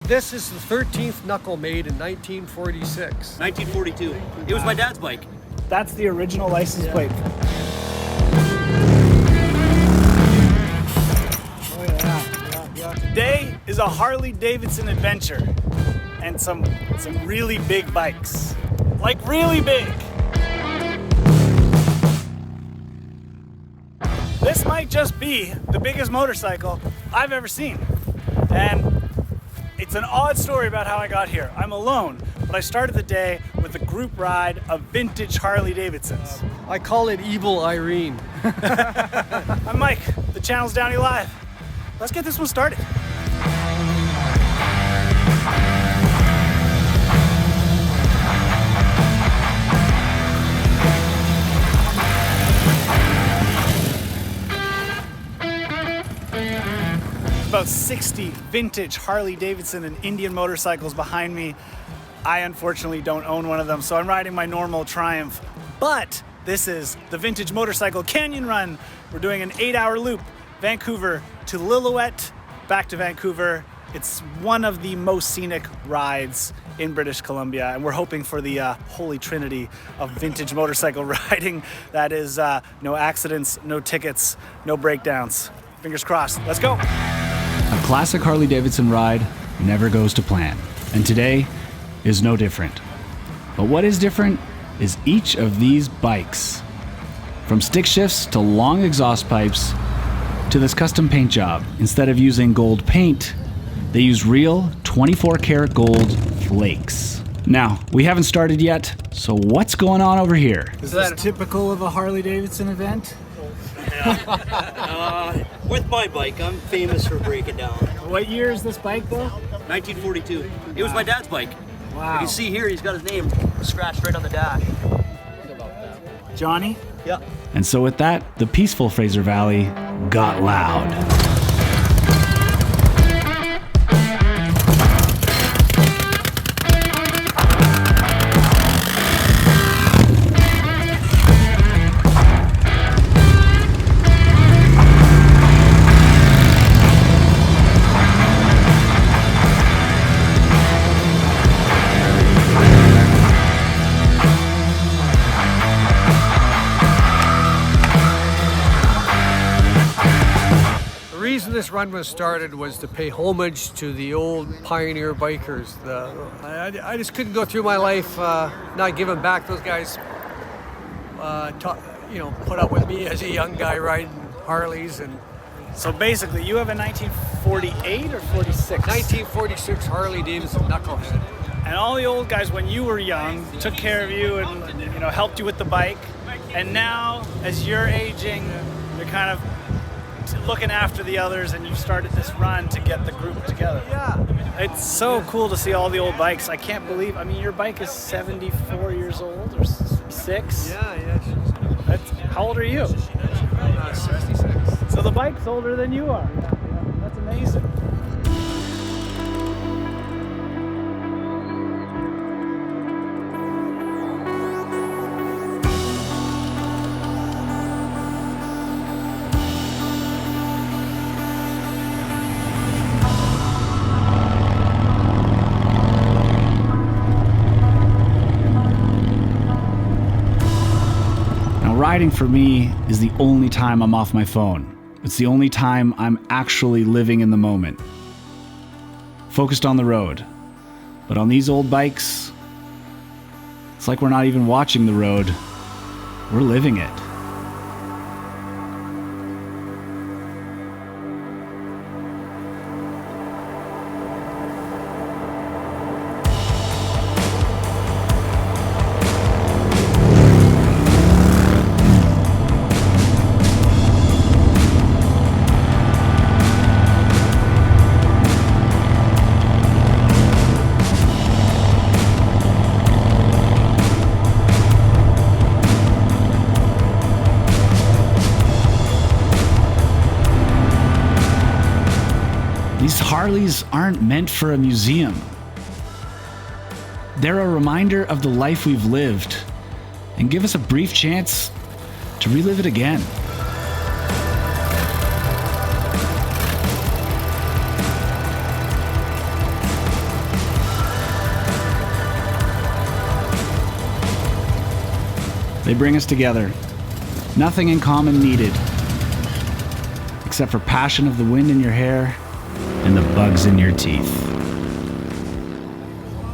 This is the 13th knuckle made in 1946. 1942. It was my dad's bike. That's the original license plate. Oh yeah. Today is a Harley Davidson adventure and some really big bikes. Like really big. This might just be the biggest motorcycle I've ever seen. And it's an odd story about how I got here. I'm alone, but I started the day with a group ride of vintage Harley Davidsons. I call it Evil Irene. I'm Mike, the channel's DownieLive. Let's get this one started. About 60 vintage Harley Davidson and Indian motorcycles behind me. I unfortunately don't own one of them, so I'm riding my normal Triumph. But this is the Vintage Motorcycle Canyon Run. We're doing an 8-hour loop, Vancouver to Lillooet, back to Vancouver. It's one of the most scenic rides in British Columbia, and we're hoping for the holy trinity of vintage motorcycle riding. That is no accidents, no tickets, no breakdowns. Fingers crossed. Let's go. A classic Harley Davidson ride never goes to plan, and today is no different. But what is different is each of these bikes. From stick shifts to long exhaust pipes to this custom paint job. Instead of using gold paint, they use real 24 karat gold flakes. Now, we haven't started yet, so what's going on over here? Is that typical of a Harley Davidson event? With my bike, I'm famous for breaking down. What year is this bike though? 1942. It was my dad's bike. Wow. You can see here, he's got his name scratched right on the dash. Johnny? Yeah. And so with that, the peaceful Fraser Valley got loud. The reason this run was started was to pay homage to the old pioneer bikers. I just couldn't go through my life not giving back. Those guys put up with me as a young guy riding Harleys. And So basically, you have a 1948 or 46? 1946 Harley Davidson knucklehead. And all the old guys, when you were young, took care of you and helped you with the bike. And now, as you're aging, you're kind of looking after the others, and you've started this run to get the group together. Yeah. It's so cool to see all the old bikes. I can't believe, your bike is 74 years old or 6? Yeah. How old are you? 66. So the bike's older than you are. Yeah. That's amazing. Riding for me is the only time I'm off my phone. It's the only time I'm actually living in the moment. Focused on the road. But on these old bikes, it's like we're not even watching the road. We're living it. These Harleys aren't meant for a museum. They're a reminder of the life we've lived and give us a brief chance to relive it again. They bring us together. Nothing in common needed, except for passion of the wind in your hair and the bugs in your teeth.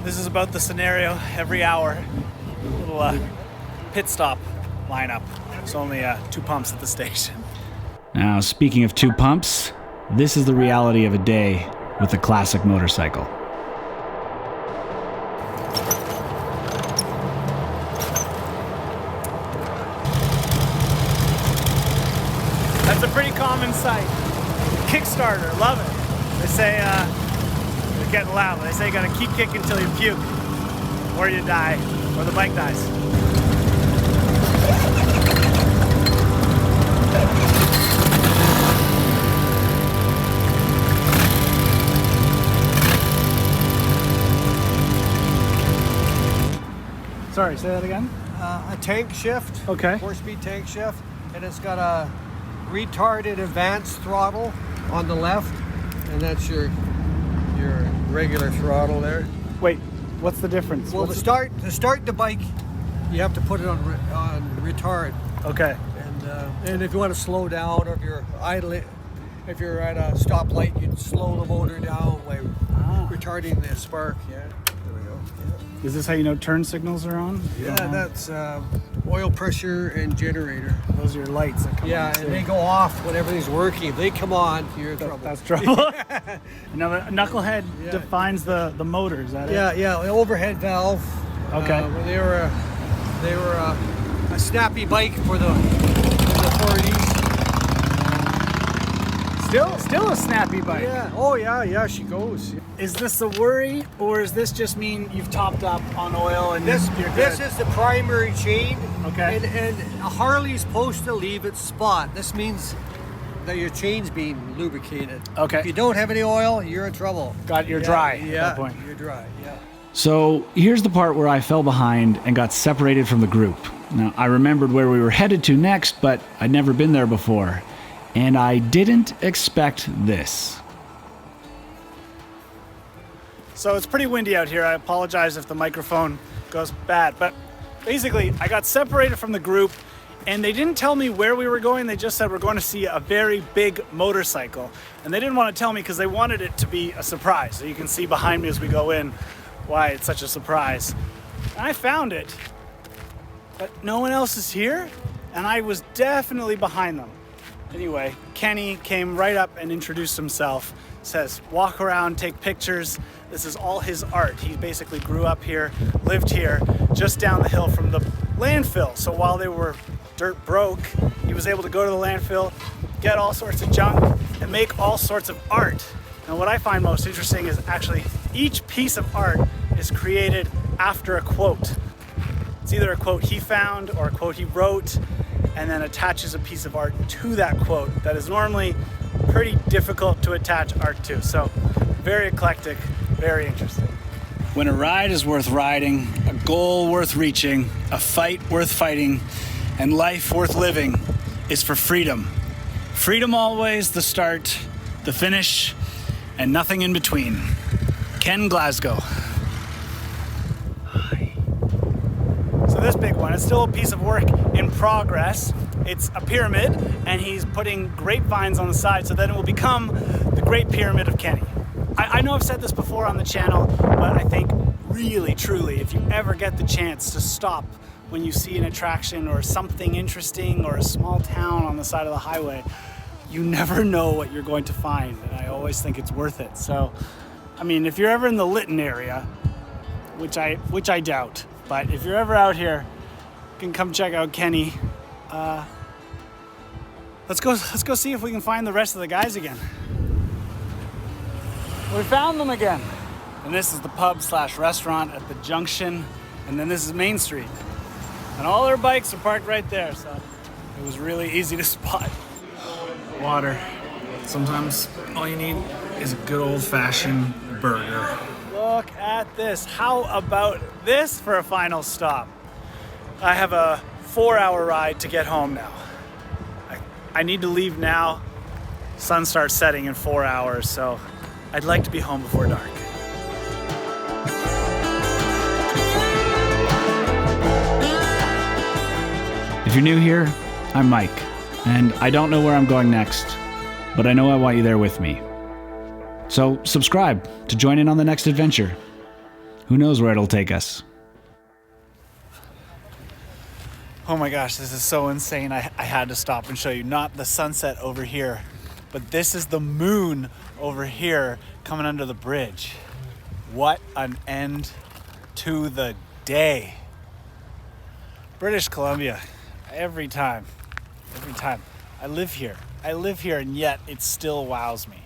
This is about the scenario every hour. Little pit stop lineup. There's only 2 pumps at the station. Now, speaking of 2 pumps, this is the reality of a day with a classic motorcycle. That's a pretty common sight. Kickstarter, love it. They say, they're getting loud, but they say you gotta keep kicking until you puke, or you die, or the bike dies. Sorry, say that again? A tank shift. Okay. 4-speed tank shift, and it's got a retarded advanced throttle on the left, and that's your regular throttle there. Wait, what's the difference? Well, to start the bike, you have to put it on retard, Okay. and if you want to slow down, or if you're idling, if you're at a stoplight, you'd slow the motor down by retarding the spark. Yeah, there we go. Yeah. Is this how you know turn signals are on? Yeah, that's oil pressure and generator. Those are your lights that come on. Yeah, too. and they go off when everything's working. If they come on, you're in trouble. That's trouble. Now, the knucklehead defines the motor, is that it? Yeah, the overhead valve. Okay. When they were a snappy bike for the 40s. Still a snappy bike. Yeah. Oh yeah, she goes. Is this a worry, or does this just mean you've topped up on oil and This you're good? this is the primary chain. Okay. And a Harley's supposed to leave its spot. This means that your chain's being lubricated. Okay. If you don't have any oil, you're in trouble. You're dry Yeah, at that point. you're dry. Yeah. So here's the part where I fell behind and got separated from the group. Now, I remembered where we were headed to next, but I'd never been there before. And I didn't expect this. So it's pretty windy out here. I apologize if the microphone goes bad, but basically I got separated from the group and they didn't tell me where we were going. They just said we're going to see a very big motorcycle. And they didn't want to tell me because they wanted it to be a surprise. So you can see behind me as we go in why it's such a surprise. And I found it, but no one else is here and I was definitely behind them. Anyway, Kenny came right up and introduced himself. Says, walk around, take pictures. This is all his art. He basically grew up here, lived here, just down the hill from the landfill. So while they were dirt broke, he was able to go to the landfill, get all sorts of junk, and make all sorts of art. And what I find most interesting is actually each piece of art is created after a quote. It's either a quote he found or a quote he wrote, and then attaches a piece of art to that quote that is normally pretty difficult to attach art to. So very eclectic, very interesting. When a ride is worth riding, a goal worth reaching, a fight worth fighting, and life worth living is for freedom. Freedom always, the start, the finish, and nothing in between. Ken Glasgow. So this big one, it's still a piece of work in progress. It's a pyramid, and he's putting grapevines on the side so that it will become the Great Pyramid of Kenny. I know I've said this before on the channel, but I think really, truly, if you ever get the chance to stop when you see an attraction or something interesting or a small town on the side of the highway, you never know what you're going to find, and I always think it's worth it. So, I mean, if you're ever in the Lytton area, which I doubt, but if you're ever out here, you can come check out Kenny. Let's go see if we can find the rest of the guys again. We found them again. And this is the pub/restaurant at the junction, and then this is Main Street. And all their bikes are parked right there, so it was really easy to spot. Water. Sometimes all you need is a good old-fashioned burger. Look at this. How about this for a final stop? I have a 4-hour ride to get home now. I need to leave now. Sun starts setting in 4 hours, so I'd like to be home before dark. If you're new here, I'm Mike, and I don't know where I'm going next, but I know I want you there with me. So subscribe to join in on the next adventure. Who knows where it'll take us? Oh my gosh, this is so insane. I had to stop and show you. Not the sunset over here, but this is the moon over here coming under the bridge. What an end to the day. British Columbia, every time. I live here, and yet it still wows me.